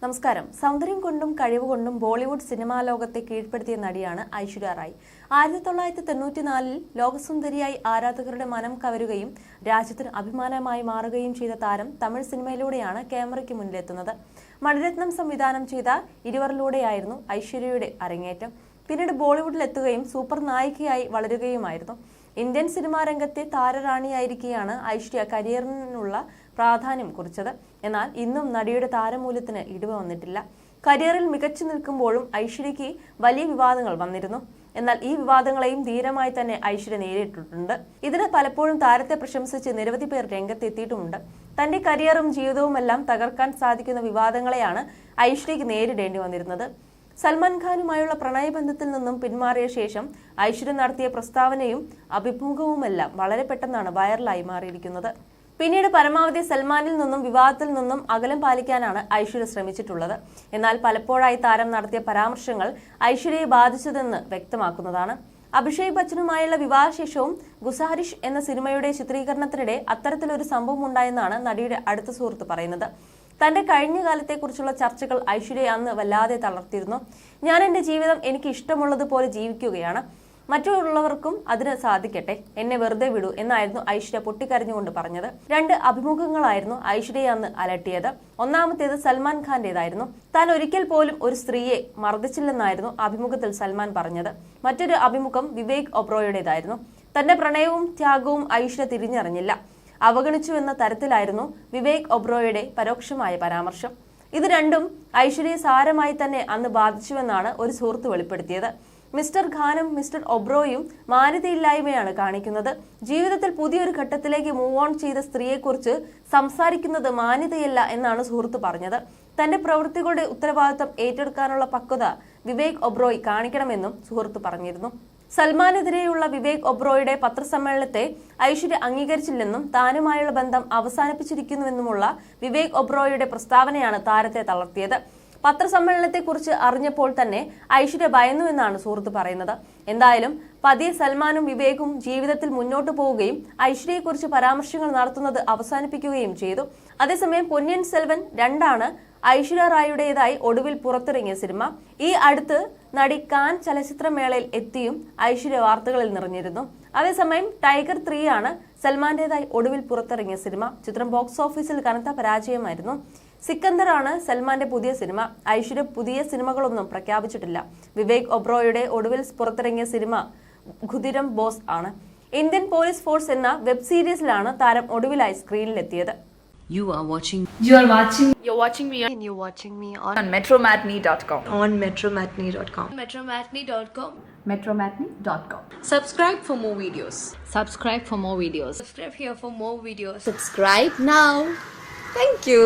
നമസ്കാരം. സൗന്ദര്യം കൊണ്ടും കഴിവുകൊണ്ടും ബോളിവുഡ് സിനിമാ ലോകത്തെ കീഴ്പ്പെടുത്തിയ നടിയാണ് ഐശ്വര്യ റായ്. 1994 ലോകസുന്ദരിയായി ആരാധകരുടെ മനം കവരുകയും രാജ്യത്തിന് അഭിമാനമായി മാറുകയും ചെയ്ത താരം തമിഴ് സിനിമയിലൂടെയാണ് ക്യാമറയ്ക്ക് മുന്നിലെത്തുന്നത്. മണിരത്നം സംവിധാനം ചെയ്ത ഇരുവരിലൂടെയായിരുന്നു ഐശ്വര്യയുടെ അരങ്ങേറ്റം. പിന്നീട് ബോളിവുഡിലെത്തുകയും സൂപ്പർ നായികയായി വളരുകയുമായിരുന്നു. ഇന്ത്യൻ സിനിമാ രംഗത്തെ താരറാണിയായിരിക്കെയാണ് ഐശ്വര്യ കരിയറിനുള്ള പ്രാധാന്യം കുറിച്ചത്. എന്നാൽ ഇന്നും നടിയുടെ താരമൂല്യത്തിന് ഇടിവ് വന്നിട്ടില്ല. കരിയറിൽ മികച്ചു നിൽക്കുമ്പോഴും ഐശ്വര്യയ്ക്ക് വലിയ വിവാദങ്ങൾ വന്നിരുന്നു. എന്നാൽ ഈ വിവാദങ്ങളെയും ധീരമായി തന്നെ ഐശ്വര്യ നേരിട്ടിട്ടുണ്ട്. ഇതിന് പലപ്പോഴും താരത്തെ പ്രശംസിച്ച് നിരവധി പേർ രംഗത്തെത്തിയിട്ടുമുണ്ട്. തന്റെ കരിയറും ജീവിതവുമെല്ലാം തകർക്കാൻ സാധിക്കുന്ന വിവാദങ്ങളെയാണ് ഐശ്വര്യയ്ക്ക് നേരിടേണ്ടി വന്നിരുന്നത്. സൽമാൻ ഖാനുമായുള്ള പ്രണയബന്ധത്തിൽ നിന്നും പിന്മാറിയ ശേഷം ഐശ്വര്യ നടത്തിയ പ്രസ്താവനയും അഭിമുഖവുമെല്ലാം വളരെ പെട്ടെന്നാണ് വൈറലായി മാറിയിരിക്കുന്നത്. പിന്നീട് പരമാവധി സൽമാനിൽ നിന്നും വിവാദത്തിൽ നിന്നും അകലം പാലിക്കാനാണ് ഐശ്വര്യ ശ്രമിച്ചിട്ടുള്ളത്. എന്നാൽ പലപ്പോഴായി താരം നടത്തിയ പരാമർശങ്ങൾ ഐശ്വര്യയെ ബാധിച്ചതെന്ന് വ്യക്തമാക്കുന്നതാണ്. അഭിഷേക് ബച്ചനുമായുള്ള വിവാഹശേഷവും ഗുസാരിഷ് എന്ന സിനിമയുടെ ചിത്രീകരണത്തിനിടെ അത്തരത്തിലൊരു സംഭവം ഉണ്ടായെന്നാണ് നടിയുടെ അടുത്ത സുഹൃത്ത് പറയുന്നത്. തന്റെ കഴിഞ്ഞ കാലത്തെക്കുറിച്ചുള്ള ചർച്ചകൾ ഐശ്വര്യയെ അന്ന് വല്ലാതെ തളർത്തിയിരുന്നു. ഞാൻ എന്റെ ജീവിതം എനിക്ക് ഇഷ്ടമുള്ളതുപോലെ ജീവിക്കുകയാണ്, മറ്റുള്ളവർക്കും അതിന് സാധിക്കട്ടെ, എന്നെ വെറുതെ വിടൂ എന്നായിരുന്നു ഐശ്വര്യ പൊട്ടിക്കരഞ്ഞുകൊണ്ട് പറഞ്ഞത്. 2 അഭിമുഖങ്ങളായിരുന്നു ഐശ്വര്യയെ അന്ന് അലട്ടിയത്. ഒന്നാമത്തേത് സൽമാൻ ഖാന്റേതായിരുന്നു. താൻ ഒരിക്കൽ പോലും ഒരു സ്ത്രീയെ മർദ്ദിച്ചില്ലെന്നായിരുന്നു അഭിമുഖത്തിൽ സൽമാൻ പറഞ്ഞത്. മറ്റൊരു അഭിമുഖം വിവേക് ഒബ്രോയുടേതായിരുന്നു. തന്റെ പ്രണയവും ത്യാഗവും ഐശ്വര്യ തിരിച്ചറിഞ്ഞില്ല, അവഗണിച്ചുവെന്ന തരത്തിലായിരുന്നു വിവേക് ഒബ്രോയുടെ പരോക്ഷമായ പരാമർശം. ഇത് രണ്ടും ഐശ്വര്യയെ സാരമായി തന്നെ അന്ന് ബാധിച്ചുവെന്നാണ് ഒരു സുഹൃത്ത് വെളിപ്പെടുത്തിയത്. മിസ്റ്റർ ഖാനും മിസ്റ്റർ ഒബ്രോയും മാന്യതയില്ലായ്മയാണ് കാണിക്കുന്നത്. ജീവിതത്തിൽ പുതിയൊരു ഘട്ടത്തിലേക്ക് മൂവ് ഓൺ ചെയ്ത സ്ത്രീയെക്കുറിച്ച് സംസാരിക്കുന്നത് മാന്യതയല്ല എന്നാണ് സുഹൃത്ത് പറഞ്ഞത്. തന്റെ പ്രവൃത്തികളുടെ ഉത്തരവാദിത്തം ഏറ്റെടുക്കാനുള്ള പക്വത വിവേക് ഒബ്രോയ് കാണിക്കണമെന്നും സുഹൃത്ത് പറഞ്ഞിരുന്നു. സൽമാനെതിരെയുള്ള വിവേക് ഒബ്രോയുടെ പത്രസമ്മേളനത്തെ ഐശ്വര്യ അംഗീകരിച്ചില്ലെന്നും താനുമായുള്ള ബന്ധം അവസാനിപ്പിച്ചിരിക്കുന്നുവെന്നുമുള്ള വിവേക് ഒബ്രോയുടെ പ്രസ്താവനയാണ് താരത്തെ തളർത്തിയത്. പത്രസമ്മേളനത്തെക്കുറിച്ച് അറിഞ്ഞപ്പോൾ തന്നെ ഐശ്വര്യ ഭയന്നുവെന്നാണ് സുഹൃത്ത് പറയുന്നത്. എന്തായാലും പതിയെ സൽമാനും വിവേകും ജീവിതത്തിൽ മുന്നോട്ട് പോവുകയും ഐശ്വര്യയെക്കുറിച്ച് പരാമർശങ്ങൾ നടത്തുന്നത് അവസാനിപ്പിക്കുകയും ചെയ്തു. അതേസമയം പൊന്നിയിൻ സെൽവൻ 2 ഐശ്വര്യ റായുടേതായി ഒടുവിൽ പുറത്തിറങ്ങിയ സിനിമ. ഈ അടുത്ത് നടി കാൻ ചലച്ചിത്രമേളയിൽ എത്തിയും ഐശ്വര്യ വാർത്തകളിൽ നിറഞ്ഞിരുന്നു. അതേസമയം ടൈഗർ 3 സൽമാന്റേതായി ഒടുവിൽ പുറത്തിറങ്ങിയ സിനിമ. ചിത്രം ബോക്സ് ഓഫീസിൽ കനത്ത പരാജയമായിരുന്നു. സിക്കന്ദർ സൽമാന്റെ പുതിയ സിനിമ. ഐശ്വര്യ പുതിയ സിനിമകളൊന്നും പ്രഖ്യാപിച്ചിട്ടില്ല. വിവേക് ഒബ്രോയുടെ ഒടുവിൽ പുറത്തിറങ്ങിയ സിനിമ ഖുദിരം ബോസ് ആണ്. ഇന്ത്യൻ പോലീസ് ഫോഴ്സ് എന്ന വെബ് സീരീസിലാണ് താരം ഒടുവിലായി സ്ക്രീനിലെത്തിയത്. You're watching me on metromatney.com. metromatney.com. Subscribe for more videos. Subscribe for more videos. Subscribe here for more videos. Subscribe now. Thank you.